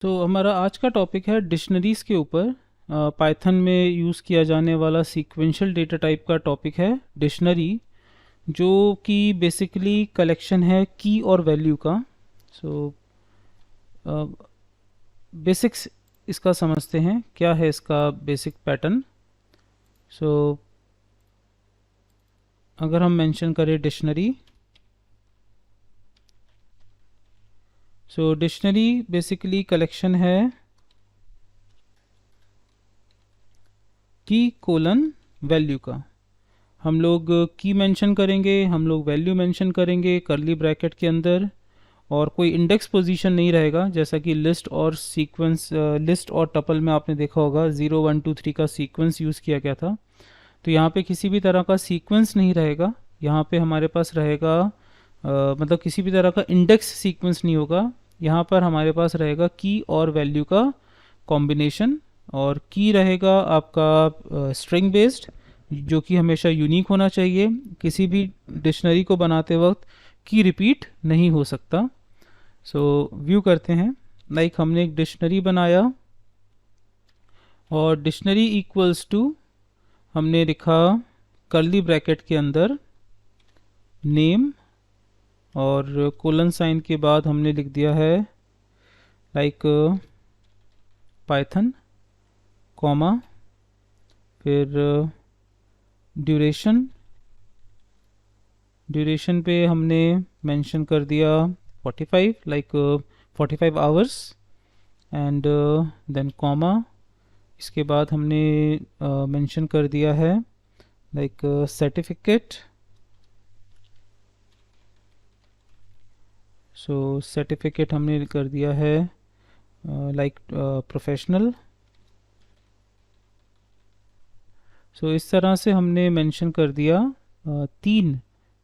तो हमारा आज का टॉपिक है डिक्शनरीज़ के ऊपर। पाइथन में यूज़ किया जाने वाला सीक्वेंशियल डेटा टाइप का टॉपिक है डिक्शनरी, जो कि बेसिकली कलेक्शन है की और वैल्यू का। सो बेसिक्स इसका समझते हैं, क्या है इसका बेसिक पैटर्न। सो अगर हम मेंशन करें डिक्शनरी, सो डिक्शनरी बेसिकली कलेक्शन है की कोलन वैल्यू का। हम लोग की मेंशन करेंगे, हम लोग वैल्यू मेंशन करेंगे करली ब्रैकेट के अंदर, और कोई इंडेक्स पोजीशन नहीं रहेगा, जैसा कि लिस्ट और सीक्वेंस, लिस्ट और टपल में आपने देखा होगा 0 1 2 3 का सीक्वेंस यूज़ किया गया था। तो यहाँ पे किसी भी तरह का सीक्वेंस नहीं रहेगा। यहाँ पे हमारे पास रहेगा मतलब किसी भी तरह का इंडेक्स सीक्वेंस नहीं होगा। यहाँ पर हमारे पास रहेगा की और वैल्यू का कॉम्बिनेशन, और की रहेगा आपका स्ट्रिंग बेस्ड, जो कि हमेशा यूनिक होना चाहिए। किसी भी डिक्शनरी को बनाते वक्त की रिपीट नहीं हो सकता। सो व्यू करते हैं। हमने एक डिक्शनरी बनाया, और डिक्शनरी इक्वल्स टू हमने लिखा कर्ली ब्रैकेट के अंदर नेम, और कोलन साइन के बाद हमने लिख दिया है पाइथन, कॉमा, फिर ड्यूरेशन। ड्यूरेशन पे हमने मेंशन कर दिया 45, 45 आवर्स, एंड देन कॉमा। इसके बाद हमने मेंशन कर दिया है सर्टिफिकेट। सो सर्टिफिकेट हमने कर दिया है प्रोफेशनल। सो इस तरह से हमने मेंशन कर दिया तीन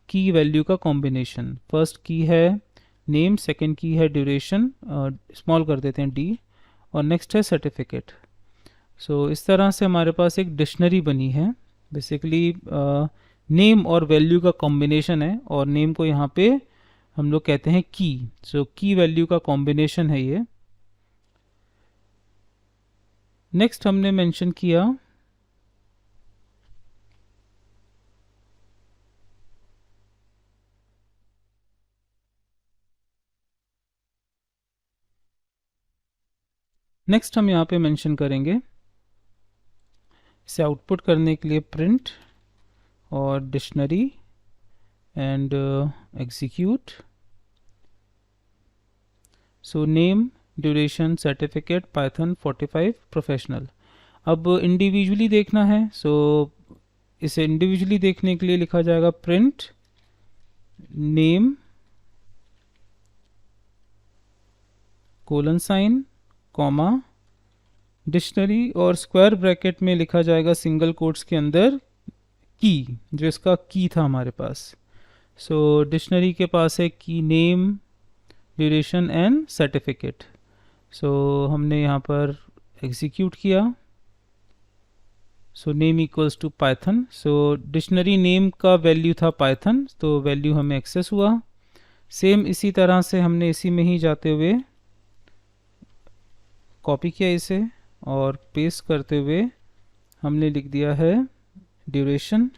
की वैल्यू का कॉम्बिनेशन। फर्स्ट की है नेम, सेकंड की है ड्यूरेशन, स्मॉल कर देते हैं डी, और नेक्स्ट है सर्टिफिकेट। सो इस तरह से हमारे पास एक डिक्शनरी बनी है। बेसिकली नेम और वैल्यू का कॉम्बिनेशन है, और नेम को यहाँ पे हम लोग कहते हैं की। सो की वैल्यू का कॉम्बिनेशन है ये। नेक्स्ट हमने मेंशन किया नेक्स्ट हम यहाँ पे मेंशन करेंगे, इसे आउटपुट करने के लिए प्रिंट और dictionary and execute. So name, duration, certificate, Python 45, professional. अब इंडिविजुअली देखना है, सो इसे इंडिविजुअली देखने के लिए लिखा जाएगा print name colon sign, comma, dictionary, और स्क्वायर ब्रैकेट में लिखा जाएगा सिंगल कोट्स के अंदर की, जो इसका की था हमारे पास। सो डिक्शनरी के पास है की name, duration and certificate. So हमने यहाँ पर एग्जीक्यूट किया। So name equals to Python. So dictionary name का वैल्यू था पाइथन, तो वैल्यू हमें एक्सेस हुआ। सेम इसी तरह से हमने इसी में ही जाते हुए कॉपी किया इसे, और पेस्ट करते हुए हमने लिख दिया है ड्यूरेशन,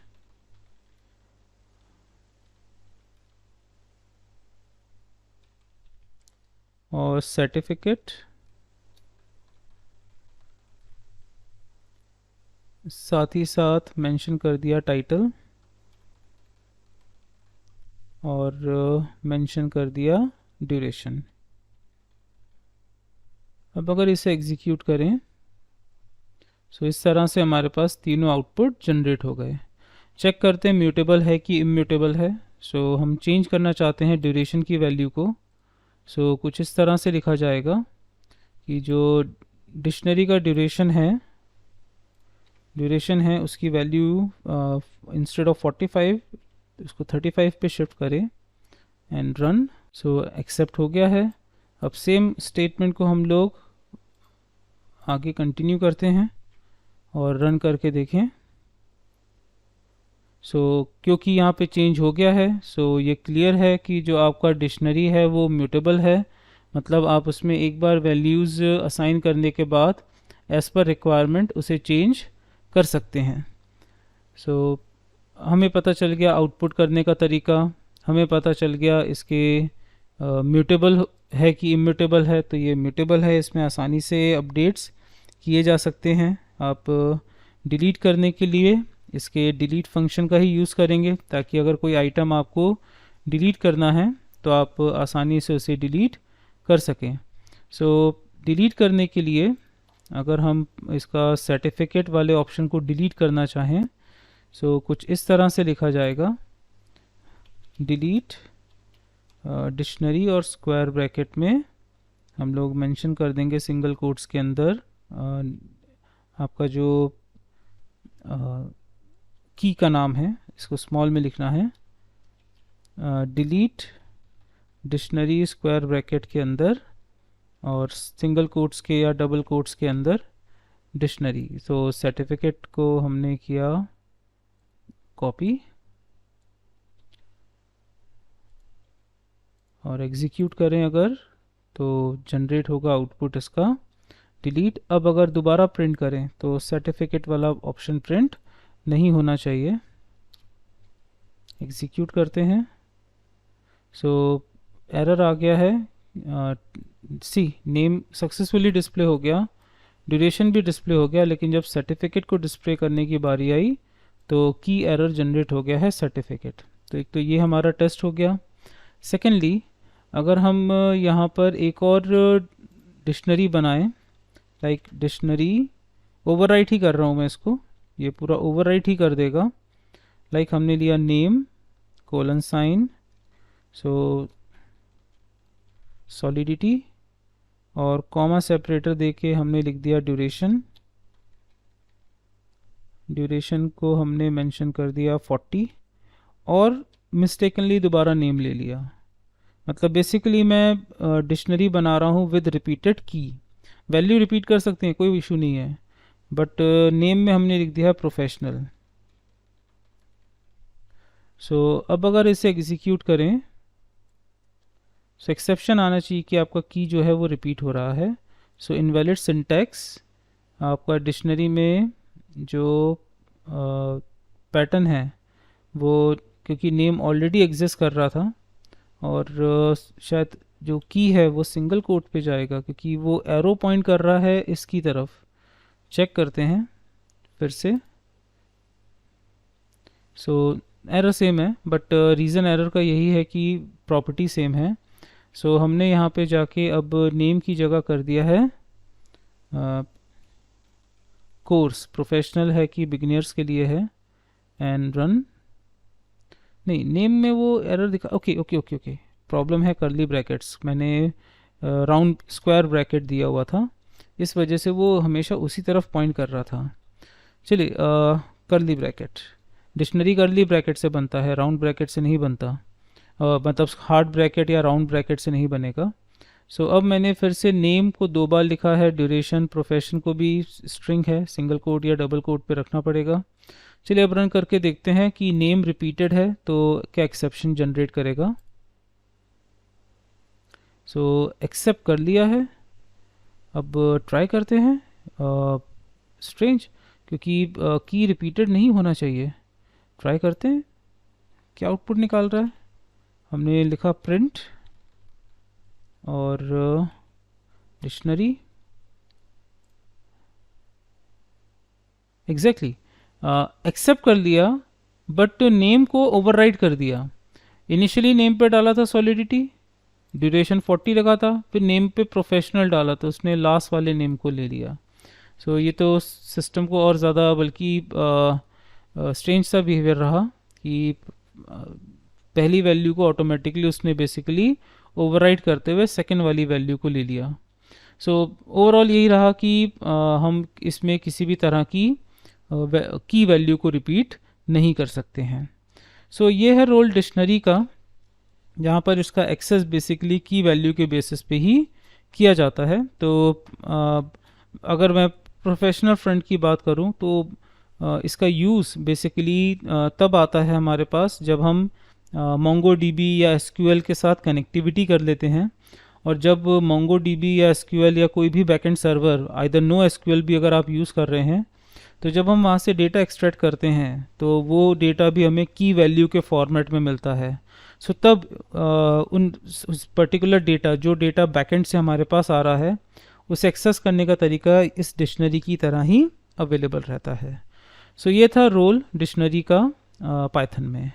और सर्टिफिकेट, साथ ही साथ मेंशन कर दिया टाइटल, और मेंशन कर दिया ड्यूरेशन। अब अगर इसे एग्जीक्यूट करें, सो इस तरह से हमारे पास तीनों आउटपुट जनरेट हो गए। चेक करते हैं म्यूटेबल है कि इम्यूटेबल है। सो हम चेंज करना चाहते हैं ड्यूरेशन की वैल्यू को। सो कुछ इस तरह से लिखा जाएगा कि जो डिक्शनरी का ड्यूरेशन है उसकी वैल्यू इंस्टेड ऑफ 45 उसको 35 पे शिफ्ट करें, एंड रन। सो एक्सेप्ट हो गया है। अब सेम स्टेटमेंट को हम लोग आगे कंटिन्यू करते हैं और रन करके देखें। सो क्योंकि यहाँ पे चेंज हो गया है, सो ये क्लियर है कि जो आपका डिक्शनरी है वो म्यूटेबल है, मतलब आप उसमें एक बार वैल्यूज़ असाइन करने के बाद एज़ पर रिक्वायरमेंट उसे चेंज कर सकते हैं। सो हमें पता चल गया आउटपुट करने का तरीका, हमें पता चल गया इसके म्यूटेबल है कि इम्यूटेबल है, तो ये म्यूटेबल है, इसमें आसानी से अपडेट्स किए जा सकते हैं। आप डिलीट करने के लिए इसके डिलीट फंक्शन का ही यूज़ करेंगे, ताकि अगर कोई आइटम आपको डिलीट करना है तो आप आसानी से उसे डिलीट कर सकें। सो डिलीट करने के लिए अगर हम इसका सर्टिफिकेट वाले ऑप्शन को डिलीट करना चाहें, सो कुछ इस तरह से लिखा जाएगा, डिलीट डिक्शनरी और स्क्वायर ब्रैकेट में हम लोग मेंशन कर देंगे सिंगल कोट्स के अंदर आपका जो की का नाम है, इसको स्मॉल में लिखना है, डिलीट डिक्शनरी स्क्वायर ब्रैकेट के अंदर और सिंगल कोट्स के या डबल कोट्स के अंदर डिक्शनरी। तो सर्टिफिकेट को हमने किया कॉपी और एग्जीक्यूट करें अगर, तो जनरेट होगा आउटपुट इसका डिलीट। अब अगर दोबारा प्रिंट करें तो सर्टिफिकेट वाला ऑप्शन प्रिंट नहीं होना चाहिए। एग्जीक्यूट करते हैं, सो एरर आ गया है, सी नेम सक्सेसफुली डिस्प्ले हो गया, ड्यूरेशन भी डिस्प्ले हो गया, लेकिन जब सर्टिफिकेट को डिस्प्ले करने की बारी आई तो की एरर जनरेट हो गया है सर्टिफिकेट। तो एक तो ये हमारा टेस्ट हो गया। सेकेंडली, अगर हम यहाँ पर एक और डिक्शनरी बनाएं, लाइक डिक्शनरी ओवरराइट ही कर रहा हूँ मैं इसको, ये पूरा ओवरराइट ही कर देगा। लाइक हमने लिया नेम कोलन साइन, सो सॉलिडिटी और कॉमा सेपरेटर देके हमने लिख दिया ड्यूरेशन। ड्यूरेशन को हमने मेंशन कर दिया 40 और मिस्टेकनली दोबारा नेम ले लिया। मतलब बेसिकली मैं डिक्शनरी बना रहा हूँ विद रिपीटेड की। वैल्यू रिपीट कर सकते हैं, कोई इशू नहीं है, बट नेम में हमने लिख दिया प्रोफेशनल। सो अब अगर इसे एग्जीक्यूट करें, सो एक्सेप्शन आना चाहिए कि आपका की जो है वो रिपीट हो रहा है। सो इनवैलिड सिंटैक्स, आपका डिक्शनरी में जो पैटर्न है वो, क्योंकि नेम ऑलरेडी एग्जिस्ट कर रहा था और शायद जो की है वो सिंगल कोट पे जाएगा, क्योंकि वो एरो पॉइंट कर रहा है इसकी तरफ। चेक करते हैं फिर से, सो एरर सेम है, बट रीज़न एरर का यही है कि प्रॉपर्टी सेम है। सो हमने यहाँ पे जाके अब नेम की जगह कर दिया है कोर्स, प्रोफेशनल है कि बिगिनर्स के लिए है, एंड रन। नहीं, नेम में वो एरर दिखा, okay okay okay okay, problem है करली ब्रैकेट्स, मैंने राउंड स्क्वायर ब्रैकेट दिया हुआ था, इस वजह से वो हमेशा उसी तरफ पॉइंट कर रहा था। चलिए, करली ब्रैकेट, डिक्शनरी करली ब्रैकेट से बनता है, राउंड ब्रैकेट से नहीं बनता, मतलब हार्ड ब्रैकेट या राउंड ब्रैकेट से नहीं बनेगा। सो अब मैंने फिर से नेम को 2 बार लिखा है, ड्यूरेशन प्रोफेशन को भी स्ट्रिंग है, सिंगल कोट या डबल कोट पे रखना पड़ेगा। चलिए अब रन करके देखते हैं कि नेम रिपीटेड है तो क्या एक्सेप्शन जनरेट करेगा। सो एक्सेप्ट कर लिया है, अब ट्राई करते हैं। स्ट्रेंज, क्योंकि की रिपीटेड नहीं होना चाहिए। ट्राई करते हैं क्या आउटपुट निकाल रहा है। हमने लिखा प्रिंट और डिक्शनरी, एग्जैक्टली एक्सेप्ट कर लिया, बट नेम को ओवरराइड कर दिया। इनिशियली नेम पे डाला था सॉलिडिटी, ड्यूरेशन 40 लगा था, फिर नेम पे प्रोफेशनल डाला तो उसने लास्ट वाले नेम को ले लिया। सो ये तो सिस्टम को और ज़्यादा बल्कि स्ट्रेंज सा बिहेवियर रहा कि पहली वैल्यू को ऑटोमेटिकली उसने बेसिकली ओवरराइड करते हुए सेकेंड वाली वैल्यू को ले लिया। सो ओवरऑल यही रहा कि हम इसमें किसी भी तरह की वैल्यू को रिपीट नहीं कर सकते हैं। सो ये है रोल डिक्शनरी का, जहाँ पर इसका एक्सेस बेसिकली की वैल्यू के बेसिस पे ही किया जाता है। तो अगर मैं प्रोफेशनल फ्रंट की बात करूँ तो इसका यूज़ बेसिकली तब आता है हमारे पास जब हम MongoDB या SQL के साथ कनेक्टिविटी कर लेते हैं और जब MongoDB या SQL या कोई भी backend server, either no SQL भी अगर आप यूज़ कर रहे हैं, तो जब हम वहाँ से डेटा एक्सट्रैक्ट करते हैं तो वो डेटा भी हमें की वैल्यू के फॉर्मेट में मिलता है। सो तब उस पर्टिकुलर डेटा, जो डेटा बैकएंड से हमारे पास आ रहा है, उसे एक्सेस करने का तरीका इस डिक्शनरी की तरह ही अवेलेबल रहता है। सो ये था रोल डिक्शनरी का पाइथन में।